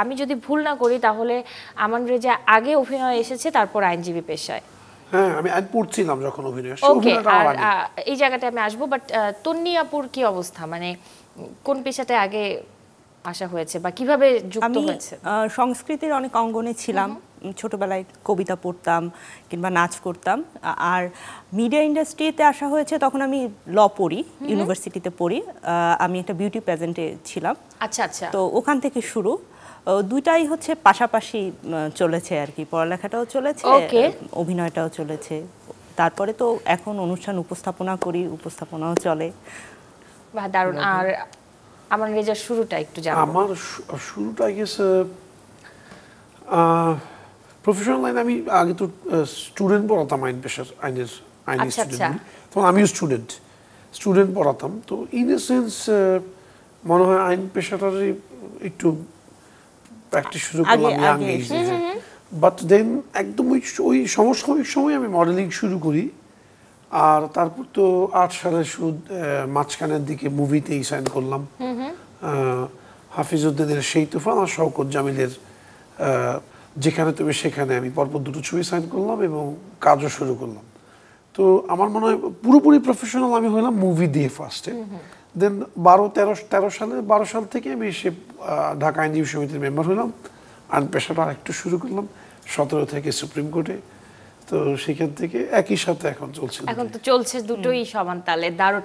আমি যদি ভুল না করি তাহলে আমান রেজা আগে অভিনয় এসেছে, তারপর আইনজীবী পেশায়। হ্যাঁ, আমি আইন পড়ছিলাম যখন অভিনয়। ওকে, আর এই জায়গাটা আমি আসবো, বাট তন্নি আপুর কি অবস্থা, মানে কোন পেশাতে আগে আসা হয়েছে বা কিভাবে যুক্ত হয়েছে? আমি সংস্কৃতির অনেক অঙ্গনে ছিলাম, ছোটবেলায় কবিতা পড়তাম কিংবা নাচ করতাম। আর মিডিয়া ইন্ডাস্ট্রিতে আসা হয়েছে তখন আমি ল পড়ি, ইউনিভার্সিটিতে পড়ি। আমি একটা বিউটি প্যাজেন্টে ছিলাম। আচ্ছা আচ্ছা, তো ওখান থেকে শুরু। দুইটাই হচ্ছে পাশাপাশি চলেছে আর কি, পড়ালেখাটাও চলেছে, অভিনয়টাও চলেছে। তারপরে তো এখন অনুষ্ঠান উপস্থাপনা করি, উপস্থাপনাও চলে। বাহ, দারুণ। আর আমান রেজার শুরুটা একটু জানবো। আমার শুরুটা আই গেস প্রফেশনাল লাইন। আমি আগে তো স্টুডেন্ট পড়াতাম আইনের স্টুডেন্ট, তখন আমিও স্টুডেন্ট পড়াতাম। তো ইন এ সেন্স মনে হয় আইন পেশাটারই একটু প্র্যাকটিস শুরু করলাম ইয়াং এজে। বাট দেন একদম ওই সমসাময়িক সময় আমি মডেলিং শুরু করি। আর তারপর তো 8 সালে মাঝখানের দিকে মুভিতেই সাইন করলাম, হাফিজউদ্দিনের সেই তুফান আর শওকত জামিলের যেখানে তুমি সেখানে। আমি পরপর 2টো ছবি সাইন করলাম এবং কাজও শুরু করলাম। তো আমার মনে হয় পুরোপুরি প্রফেশনাল আমি হলাম মুভি দিয়ে ফার্স্টে। দেন 12 সাল থেকে আমি এসে ঢাকা আইনজীবী সমিতির মেম্বার হলাম। আইন পেশাটা আরেকটু শুরু করলাম 17 থেকে সুপ্রিম কোর্টে। তো সেখান থেকে একই সাথে এখন তো চলছে দুটোই সমান তালে। দারুণ।